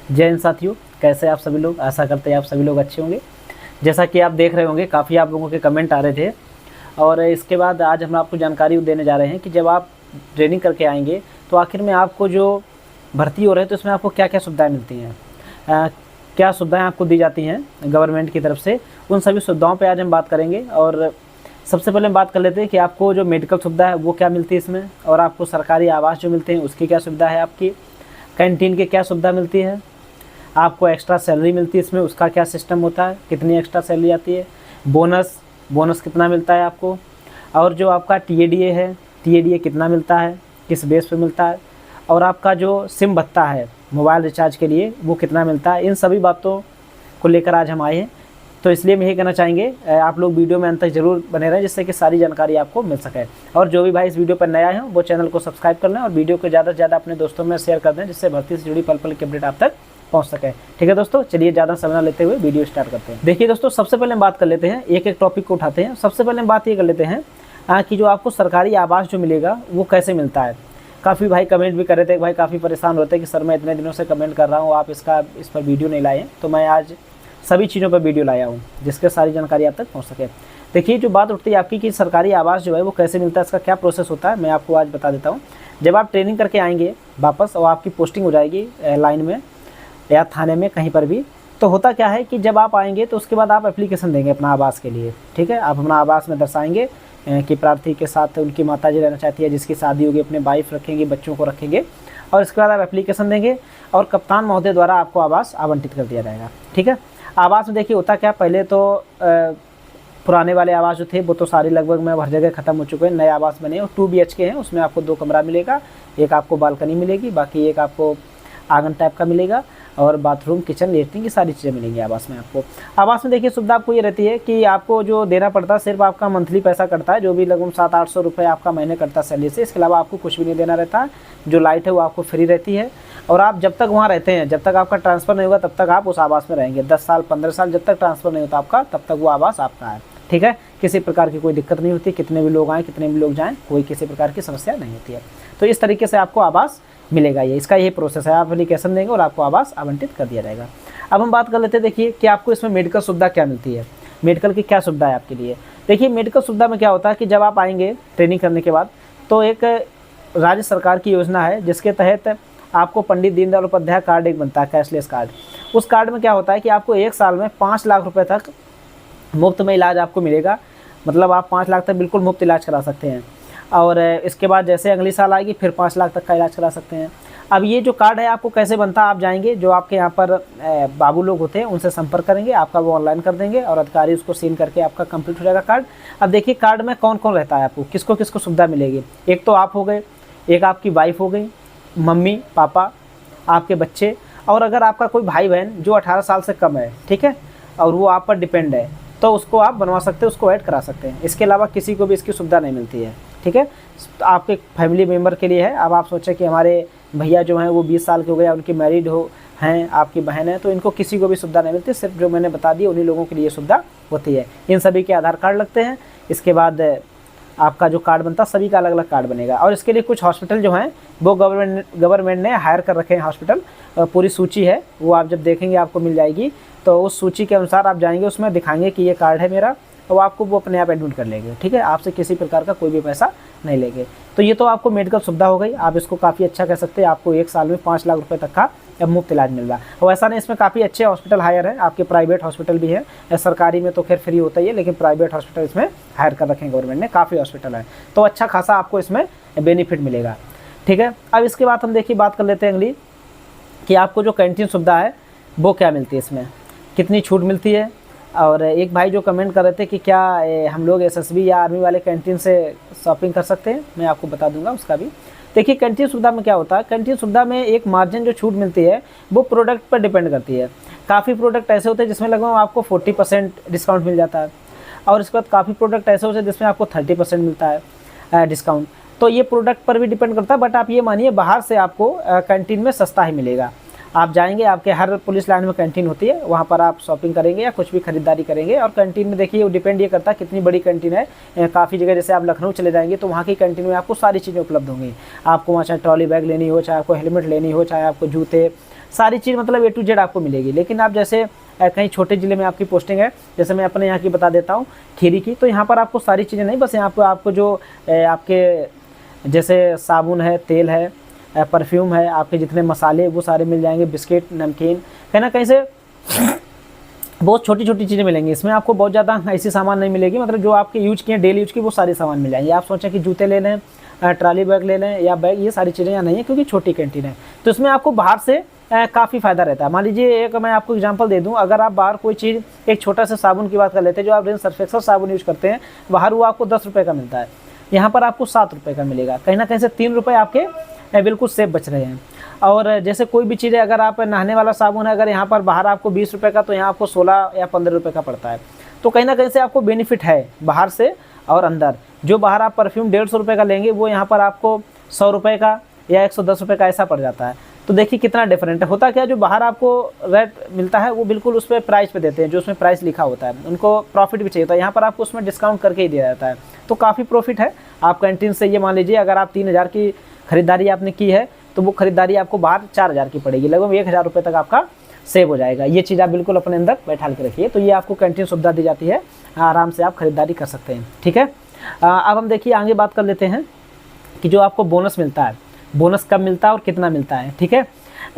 जय हिंद साथियों, कैसे आप सभी लोग। आशा करते हैं आप सभी लोग अच्छे होंगे। जैसा कि आप देख रहे होंगे, काफ़ी आप लोगों के कमेंट आ रहे थे और इसके बाद आज हम आपको जानकारी देने जा रहे हैं कि जब आप ट्रेनिंग करके आएंगे तो आखिर में आपको जो भर्ती हो रहे हैं तो इसमें आपको क्या क्या सुविधाएँ मिलती हैं, क्या सुविधाएँ आपको दी जाती हैं गवर्नमेंट की तरफ से। उन सभी सुविधाओं पर आज हम बात करेंगे। और सबसे पहले हम बात कर लेते हैं कि आपको जो मेडिकल सुविधा है वो क्या मिलती है इसमें, और आपको सरकारी आवास जो मिलते हैं उसकी क्या सुविधा है, आपकी कैंटीन की क्या सुविधा मिलती है, आपको एक्स्ट्रा सैलरी मिलती है इसमें, उसका क्या सिस्टम होता है, कितनी एक्स्ट्रा सैलरी आती है, बोनस कितना मिलता है आपको, और जो आपका टीएडीए है, टीएडीए कितना मिलता है, किस बेस पे मिलता है, और आपका जो सिम भत्ता है मोबाइल रिचार्ज के लिए वो कितना मिलता है। इन सभी बातों को लेकर आज हम आए हैं। तो इसलिए हम यही कहना चाहेंगे आप लोग वीडियो में अंत तक जरूर बने रहें, जिससे कि सारी जानकारी आपको मिल सके। और जो भी भाई इस वीडियो पर नया है वो चैनल को सब्सक्राइब कर लें और वीडियो को ज़्यादा से ज़्यादा अपने दोस्तों में शेयर कर दें, जिससे भर्ती से जुड़ी पल पल की अपडेट आप तक पहुंच सके। ठीक है दोस्तों, चलिए ज़्यादा समय न लेते हुए वीडियो स्टार्ट करते हैं। देखिए दोस्तों, सबसे पहले हम बात कर लेते हैं, एक एक टॉपिक को उठाते हैं। सबसे पहले हम बात ये कर लेते हैं कि जो आपको सरकारी आवास जो मिलेगा वो कैसे मिलता है। काफ़ी भाई कमेंट भी कर रहे थे, भाई काफ़ी परेशान होते हैं कि सर मैं इतने दिनों से कमेंट कर रहा हूँ, आप इस पर वीडियो नहीं लाए। तो मैं आज सभी चीज़ों पर वीडियो लाया हूँ जिसके सारी जानकारी आप तक पहुँच सके। देखिए, जो बात उठती है आपकी कि सरकारी आवास जो है वो कैसे मिलता है, इसका क्या प्रोसेस होता है, मैं आपको आज बता देता हूँ। जब आप ट्रेनिंग करके आएंगे वापस और आपकी पोस्टिंग हो जाएगी लाइन में या थाने में कहीं पर भी, तो होता क्या है कि जब आप आएंगे तो उसके बाद आप एप्लीकेशन देंगे अपना आवास के लिए। ठीक है, आप अपना आवास में दर्शाएंगे कि प्रार्थी के साथ उनकी माताजी रहना चाहती है, जिसकी शादी होगी, अपने वाइफ रखेंगे, बच्चों को रखेंगे, और इसके बाद आप एप्लीकेशन देंगे और कप्तान महोदय द्वारा आपको आवास आवंटित कर दिया जाएगा। ठीक है, आवास में देखिए होता क्या, पहले तो पुराने वाले आवास जो थे वो तो सारे लगभग में हर जगह ख़त्म हो चुके हैं। नए आवास बने और 2 BHK हैं, उसमें आपको 2 कमरा मिलेगा, एक आपको बालकनी मिलेगी, बाकी एक आपको आंगन टाइप का मिलेगा, और बाथरूम, किचन, लेटरिन की सारी चीज़ें मिलेंगी आवास में आपको। आवास में देखिए सुविधा आपको ये रहती है कि आपको जो देना पड़ता है सिर्फ आपका मंथली पैसा कटता है, जो भी लगभग 700-800 रुपये आपका महीने कटता है सैलरी से। इसके अलावा आपको कुछ भी नहीं देना रहता है। जो लाइट है वो आपको फ्री रहती है, और आप जब तक वहाँ रहते हैं, जब तक आपका ट्रांसफ़र नहीं होगा तब तक आप उस आवास में रहेंगे। 10 साल 15 साल जब तक ट्रांसफ़र नहीं होता आपका, तब तक वो आवास आपका है। ठीक है, किसी प्रकार की कोई दिक्कत नहीं होती, कितने भी लोग आएँ, कितने भी लोग जाएँ, कोई किसी प्रकार की समस्या नहीं होती है। तो इस तरीके से आपको आवास मिलेगा। ये इसका यही प्रोसेस है, आप एप्लीकेशन देंगे और आपको आवास आवंटित कर दिया जाएगा। अब हम बात कर लेते हैं, देखिए कि आपको इसमें मेडिकल सुविधा क्या मिलती है, मेडिकल की क्या सुविधा है आपके लिए। देखिए, मेडिकल सुविधा में क्या होता है कि जब आप आएंगे ट्रेनिंग करने के बाद, तो एक राज्य सरकार की योजना है जिसके तहत आपको पंडित दीनदयाल उपाध्याय कार्ड एक बनता है, कैशलेस कार्ड। उस कार्ड में क्या होता है कि आपको 1 साल में 5 लाख रुपये तक मुफ्त में इलाज आपको मिलेगा। मतलब आप 5 लाख तक बिल्कुल मुफ्त इलाज करा सकते हैं, और इसके बाद जैसे अगली साल आएगी फिर 5 लाख तक का इलाज करा सकते हैं। अब ये जो कार्ड है आपको कैसे बनता है, आप जाएंगे, जो आपके यहाँ पर बाबू लोग होते हैं उनसे संपर्क करेंगे, आपका वो ऑनलाइन कर देंगे और अधिकारी उसको सीन करके आपका कंप्लीट हो जाएगा कार्ड। अब देखिए कार्ड में कौन कौन रहता है, आपको किसको किसको सुविधा मिलेगी। एक तो आप हो गए, एक आपकी वाइफ हो गई, मम्मी पापा, आपके बच्चे, और अगर आपका कोई भाई बहन जो 18 साल से कम है, ठीक है, और वो आप पर डिपेंड है, तो उसको आप बनवा सकते हैं, उसको ऐड करा सकते हैं। इसके अलावा किसी को भी इसकी सुविधा नहीं मिलती है। ठीक है, तो आपके फैमिली मेम्बर के लिए है। अब आप सोचें कि हमारे भैया जो हैं वो 20 साल के हो गए, उनकी मैरिड हो हैं, आपकी बहन है, तो इनको किसी को भी सुविधा नहीं मिलती। सिर्फ जो मैंने बता दिया उन्हीं लोगों के लिए सुविधा होती है। इन सभी के आधार कार्ड लगते हैं। इसके बाद आपका जो कार्ड बनता है, सभी का अलग अलग कार्ड बनेगा। और इसके लिए कुछ हॉस्पिटल जो हैं वो गवर्नमेंट ने हायर कर रखे हैं हॉस्पिटल। पूरी सूची है, वो आप जब देखेंगे आपको मिल जाएगी। तो उस सूची के अनुसार आप जाएंगे, उसमें दिखाएंगे कि ये कार्ड है मेरा, तो आपको वो अपने आप एडमिट कर लेंगे। ठीक है, आपसे किसी प्रकार का कोई भी पैसा नहीं लेंगे। तो ये तो आपको मेडिकल सुविधा हो गई। आप इसको काफ़ी अच्छा कह सकते हैं, आपको 1 साल में 5 लाख रुपए तक का मुफ्त इलाज मिल रहा है। और ऐसा नहीं, इसमें काफ़ी अच्छे हॉस्पिटल हायर हैं, आपके प्राइवेट हॉस्पिटल भी हैं। सरकारी में तो खैर फ्री होता ही है, लेकिन प्राइवेट हॉस्पिटल इसमें हायर कर रखे हैं गवर्नमेंट ने, काफ़ी हॉस्पिटल है। तो अच्छा खासा आपको इसमें बेनिफिट मिलेगा। ठीक है, अब इसके बाद हम देखिए बात कर लेते हैं अगली, कि आपको जो कैंटीन सुविधा है वो क्या मिलती है, इसमें कितनी छूट मिलती है। और एक भाई जो कमेंट कर रहे थे कि क्या हम लोग एसएसबी या आर्मी वाले कैंटीन से शॉपिंग कर सकते हैं, मैं आपको बता दूंगा उसका भी। देखिए, कैंटीन सुविधा में क्या होता है, कैंटीन सुविधा में एक मार्जिन जो छूट मिलती है वो प्रोडक्ट पर डिपेंड करती है। काफ़ी प्रोडक्ट ऐसे होते हैं जिसमें लगभग आपको 40% डिस्काउंट मिल जाता है, और इसके बाद काफ़ी प्रोडक्ट ऐसे होते हैं जिसमें आपको 30% मिलता है डिस्काउंट। तो ये प्रोडक्ट पर भी डिपेंड करता है, बट आप ये मानिए बाहर से आपको कैंटीन में सस्ता ही मिलेगा। आप जाएंगे, आपके हर पुलिस लाइन में कैंटीन होती है, वहाँ पर आप शॉपिंग करेंगे या कुछ भी खरीदारी करेंगे। और कैंटीन में देखिए वो डिपेंड ये करता है कितनी बड़ी कैंटीन है। काफ़ी जगह जैसे आप लखनऊ चले जाएंगे तो वहाँ की कैंटीन में आपको सारी चीज़ें उपलब्ध होंगी। आपको वहाँ चाहे ट्रॉली बैग लेनी हो, चाहे आपको हेलमेट लेनी हो, चाहे आपको जूते, सारी चीज़ मतलब A to Z आपको मिलेगी। लेकिन आप जैसे कहीं छोटे ज़िले में आपकी पोस्टिंग है, जैसे मैं अपने यहाँ की बता देता हूँ खीरी की, तो यहाँ पर आपको सारी चीज़ें नहीं, बस यहाँ पर आपको जो आपके जैसे साबुन है, तेल है, परफ्यूम है, आपके जितने मसाले वो सारे मिल जाएंगे, बिस्किट, नमकीन, कहीं ना कहीं से बहुत छोटी छोटी चीज़ें मिलेंगी। इसमें आपको बहुत ज़्यादा ऐसी सामान नहीं मिलेगी, मतलब जो आपके यूज किए डेली यूज की वो सारे सामान मिल जाएंगे। आप सोचें कि जूते ले लें, ट्रॉली बैग ले लें या बैग, ये सारी चीज़ें यहाँ नहीं है क्योंकि छोटी कैंटीन है। तो इसमें आपको बाहर से काफ़ी फ़ायदा रहता है। मान लीजिए एक मैं आपको एग्जांपल दे दूं, अगर आप बाहर कोई चीज़, एक छोटा सा साबुन की बात कर लेते हैं, जो आप रिन सर्फ एक्सेल साबुन यूज़ करते हैं, बाहर वो आपको 10 रुपये का मिलता है, यहाँ पर आपको 7 रुपये का मिलेगा। कहीं ना कहीं से 3 रुपये आपके बिल्कुल सेफ बच रहे हैं। और जैसे कोई भी चीज़ है, अगर आप नहाने वाला साबुन है, अगर यहाँ पर बाहर आपको 20 रुपये का, तो यहाँ आपको 16 या 15 रुपये का पड़ता है। तो कहीं ना कहीं से आपको बेनिफिट है बाहर से और अंदर। जो बाहर आप परफ्यूम 150 रुपये का लेंगे, वो यहाँ पर आपको 100 रुपये का या 110 रुपये का ऐसा पड़ जाता है। तो देखिए कितना डिफरेंट है। होता क्या, जो बाहर आपको रेट मिलता है वो बिल्कुल उस पर प्राइस पे देते हैं, जो उसमें प्राइस लिखा होता है, उनको प्रॉफिट भी चाहिए होता है। यहाँ पर आपको उसमें डिस्काउंट करके ही दिया जाता है, तो काफ़ी प्रॉफिट है। आप कैंटीन से ये मान लीजिए, अगर आप 3000 की खरीदारी आपने की है, तो वो खरीदारी आपको बाहर 4000 की पड़ेगी, लगभग 1000 रुपये तक आपका सेव हो जाएगा। ये चीज़ आप बिल्कुल अपने अंदर बैठा के रखिए। तो ये आपको कैंटीन सुविधा दी जाती है, आराम से आप खरीदारी कर सकते हैं। ठीक है, अब हम देखिए आगे बात कर लेते हैं कि जो आपको बोनस मिलता है, बोनस कब मिलता है और कितना मिलता है। ठीक है,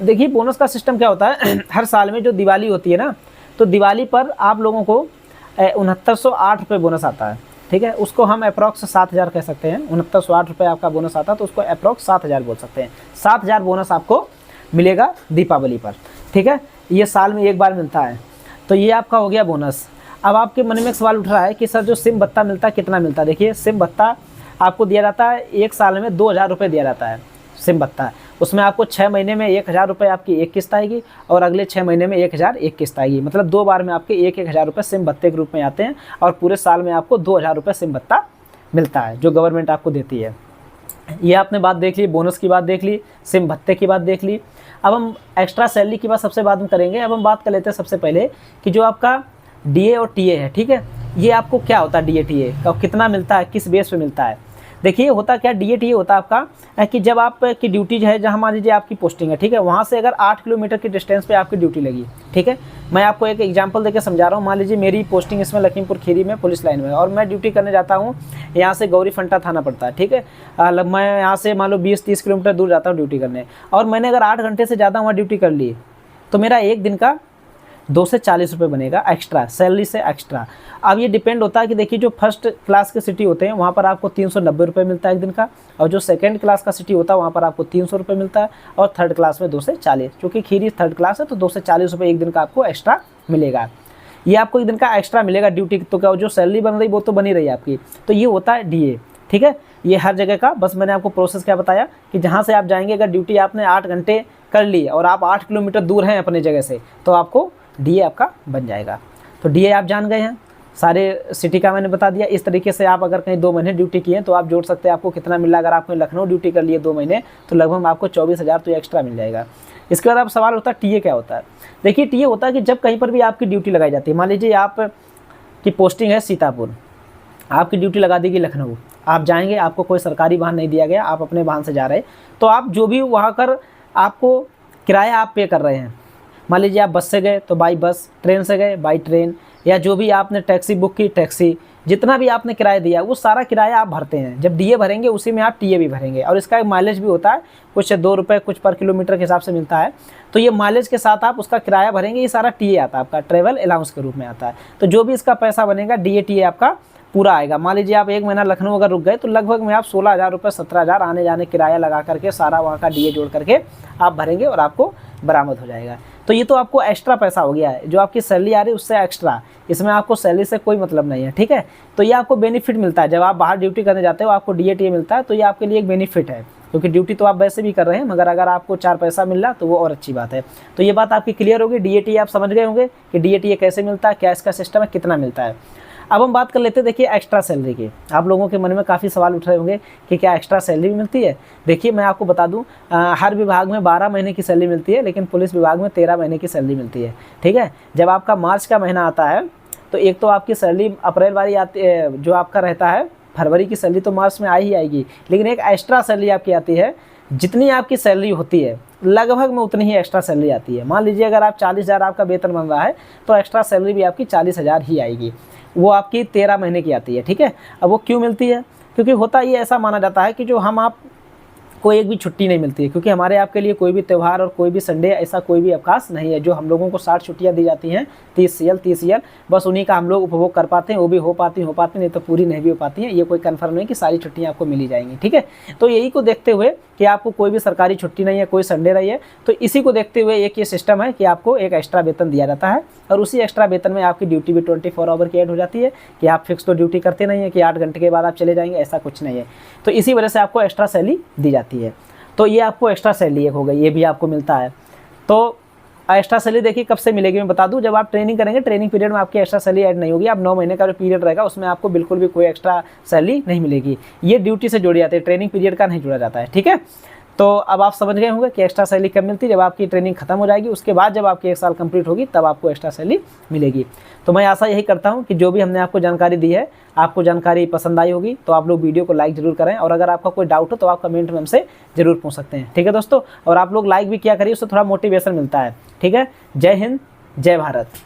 देखिए बोनस का सिस्टम क्या होता है, हर साल में जो दिवाली होती है ना, तो दिवाली पर आप लोगों को 6908 रुपये बोनस आता है। ठीक है, उसको हम अप्रॉक्स 7000 कह सकते हैं। 6908 रुपये आपका बोनस आता है, तो उसको अप्रॉक्स 7000 बोल सकते हैं। 7000 बोनस आपको मिलेगा दीपावली पर। ठीक है, ये साल में एक बार मिलता है। तो ये आपका हो गया बोनस। अब आपके मन में एक सवाल उठ रहा है कि सर जो सिम भत्ता मिलता है कितना मिलता है। देखिए सिम भत्ता आपको दिया जाता है, एक साल में 2000 रुपये दिया जाता है सिम भत्ता। उसमें आपको 6 महीने में 1000 रुपये आपकी एक किस्त आएगी, और अगले 6 महीने में 1000 एक किस्त आएगी। मतलब 2 बार में आपके 1000 रुपये सिम भत्ते के रूप में आते हैं, और पूरे साल में आपको 2000 रुपये सिम भत्ता मिलता है, जो गवर्नमेंट आपको देती है। ये आपने बात देख ली, बोनस की बात देख ली, सिम भत्ते की बात देख ली। अब हम एक्स्ट्रा सैलरी की बात सबसे बाद में करेंगे। अब हम बात कर लेते हैं सबसे पहले कि जो आपका DA और TA है। ठीक है, ये आपको क्या होता है, DA TA का कितना मिलता है, किस बेस पे मिलता है। देखिए होता क्या, DA TA होता है आपका कि जब आपकी ड्यूटी है, जहाँ मान लीजिए आपकी पोस्टिंग है, ठीक है, वहाँ से अगर 8 किलोमीटर की डिस्टेंस पे आपकी ड्यूटी लगी। ठीक है, मैं आपको एक एग्जांपल देकर समझा रहा हूँ। मान लीजिए मेरी पोस्टिंग इसमें लखीमपुर खीरी में पुलिस लाइन में, और मैं ड्यूटी करने जाता हूँ, यहाँ से गौरी फंटा थाना पड़ता है। ठीक है, मैं यहाँ से मान लो 20-30 किलोमीटर दूर जाता हूँ ड्यूटी करने, और मैंने अगर 8 घंटे से ज़्यादा वहाँ ड्यूटी कर ली, तो मेरा एक दिन का 2 से 40 रुपये बनेगा एक्स्ट्रा, सैलरी से एक्स्ट्रा। अब ये डिपेंड होता है कि देखिए जो फर्स्ट क्लास के सिटी होते हैं वहाँ पर आपको 390 रुपये मिलता है एक दिन का, और जो सेकंड क्लास का सिटी होता है वहाँ पर आपको 300 रुपये मिलता है, और थर्ड क्लास में 2 से 40। क्योंकि खीरी थर्ड क्लास है, तो 2 से 40 रुपये एक दिन का आपको एक्स्ट्रा मिलेगा। ये आपको एक दिन का एक्स्ट्रा मिलेगा ड्यूटी, तो क्या जो सैलरी बन रही वो तो बनी रही आपकी। तो ये होता है DA। ठीक है, ये हर जगह का, बस मैंने आपको प्रोसेस क्या बताया कि जहाँ से आप जाएंगे, अगर ड्यूटी आपने 8 घंटे कर ली और आप 8 किलोमीटर दूर हैं अपने जगह से, तो आपको DA आपका बन जाएगा। तो DA आप जान गए हैं, सारे सिटी का मैंने बता दिया। इस तरीके से आप अगर कहीं 2 महीने ड्यूटी किए तो आप जोड़ सकते हैं आपको कितना मिल रहा है। अगर आपने लखनऊ ड्यूटी कर लिए 2 महीने, तो लगभग आपको 24,000 तो एक्स्ट्रा मिल जाएगा। इसके बाद आप सवाल होता है TA क्या होता है। देखिए TA होता है कि जब कहीं पर भी आपकी ड्यूटी लगाई जाती है, मान लीजिए आप की पोस्टिंग है सीतापुर, आपकी ड्यूटी लगा देगी लखनऊ, आप जाएंगे, आपको कोई सरकारी वाहन नहीं दिया गया, आप अपने वाहन से जा रहे, तो आप जो भी वहाँ कर आपको किराया आप पे कर रहे हैं, मान लीजिए आप बस से गए तो बाई बस, ट्रेन से गए बाई ट्रेन, या जो भी आपने टैक्सी बुक की टैक्सी, जितना भी आपने किराया दिया वो सारा किराया आप भरते हैं। जब DA भरेंगे उसी में आप TA भी भरेंगे, और इसका एक माइलेज भी होता है, कुछ 2 रुपये कुछ पर किलोमीटर के हिसाब से मिलता है। तो ये माइलेज के साथ आप उसका किराया भरेंगे, ये सारा TA आता है आपका, ट्रेवल अलाउंस के रूप में आता है। तो जो भी इसका पैसा बनेगा DA TA आपका पूरा आएगा। मान लीजिए आप 1 महीना लखनऊ अगर रुक गए, तो लगभग में आप 16,000 रुपये 17,000 आने जाने किराया लगा करके सारा वहाँ का DA जोड़ करके आप भरेंगे, और आपको बरामद हो जाएगा। तो ये तो आपको एक्स्ट्रा पैसा हो गया है, जो आपकी सैलरी आ रही है उससे एक्स्ट्रा, इसमें आपको सैलरी से कोई मतलब नहीं है। ठीक है, तो ये आपको बेनिफिट मिलता है। जब आप बाहर ड्यूटी करने जाते हो आपको DA TA मिलता है, तो ये आपके लिए एक बेनिफिट है, क्योंकि ड्यूटी तो आप वैसे भी कर रहे हैं, मगर अगर आपको 4 पैसा मिल रहा तो वो और अच्छी बात है। तो ये बात आपकी क्लियर होगी। DA TA आप समझ गए होंगे कि DA TA कैसे मिलता है, क्या इसका सिस्टम है, कितना मिलता है। अब हम बात कर लेते हैं देखिए एक्स्ट्रा सैलरी की। आप लोगों के मन में काफ़ी सवाल उठ रहे होंगे कि क्या एक्स्ट्रा सैलरी भी मिलती है। देखिए मैं आपको बता दूं, हर विभाग में 12 महीने की सैलरी मिलती है, लेकिन पुलिस विभाग में 13 महीने की सैलरी मिलती है। ठीक है, जब आपका मार्च का महीना आता है, तो एक तो आपकी सैलरी अप्रैल वाली आती है, जो आपका रहता है फरवरी की सैलरी तो मार्च में आ ही आएगी, लेकिन एक एक्स्ट्रा सैलरी आपकी आती है। जितनी आपकी सैलरी होती है लगभग में उतनी ही एक्स्ट्रा सैलरी आती है। मान लीजिए अगर आप 40,000 आपका वेतन बन रहा है तो एक्स्ट्रा सैलरी भी आपकी 40,000 ही आएगी, वो आपकी 13 महीने की आती है, ठीक है। अब वो क्यों मिलती है? क्योंकि होता ये ऐसा माना जाता है कि जो हम आप को एक भी छुट्टी नहीं मिलती है, क्योंकि हमारे आपके लिए कोई भी त्यौहार और कोई भी संडे ऐसा कोई भी अवकाश नहीं है। जो हम लोगों को 60 छुट्टियां दी जाती हैं 30 ईयर, बस उन्हीं का हम लोग उपभोग कर पाते हैं, वो भी हो पाती नहीं तो पूरी नहीं भी हो पाती हैं। ये कोई कन्फर्म नहीं कि सारी छुट्टियां आपको मिली जाएंगी, ठीक है। तो यही को देखते हुए कि आपको कोई भी सरकारी छुट्टी नहीं है, कोई संडे नहीं है, तो इसी को देखते हुए एक ये सिस्टम है कि आपको एक एक्स्ट्रा वेतन दिया जाता है, और उसी एक्स्ट्रा वेतन में आपकी ड्यूटी भी 24 आवर की ऐड हो जाती है कि आप फिक्स तो ड्यूटी करते नहीं है कि 8 घंटे के बाद आप चले जाएंगे, ऐसा कुछ नहीं है। तो इसी वजह से आपको एक्स्ट्रा सैलरी दी जाती है। तो ये आपको एक्स्ट्रा सैलरी एक हो गई, ये भी आपको मिलता है। तो एक्स्ट्रा सैलरी देखिए कब से मिलेगी मैं बता दूं, जब आप ट्रेनिंग करेंगे, ट्रेनिंग पीरियड में आपकी एक्स्ट्रा सैलरी ऐड नहीं होगी। आप 9 महीने का जो पीरियड रहेगा उसमें आपको बिल्कुल भी कोई एक्स्ट्रा सैलरी नहीं मिलेगी। ये ड्यूटी से जुड़ी जाती है, ट्रेनिंग पीरियड का नहीं जुड़ा जाता है, ठीक है। तो अब आप समझ गए होंगे कि एक्स्ट्रा सैलरी कब मिलती है, जब आपकी ट्रेनिंग खत्म हो जाएगी, उसके बाद जब आपकी 1 साल कंप्लीट होगी तब आपको एक्स्ट्रा सैलरी मिलेगी। तो मैं आशा यही करता हूं कि जो भी हमने आपको जानकारी दी है, आपको जानकारी पसंद आई होगी। तो आप लोग वीडियो को लाइक जरूर करें, और अगर आपका कोई डाउट हो तो आप कमेंट में हमसे जरूर पूछ सकते हैं, ठीक है दोस्तों। और आप लोग लाइक भी किया करिए, उससे थोड़ा मोटिवेशन मिलता है, ठीक है। जय हिंद, जय भारत।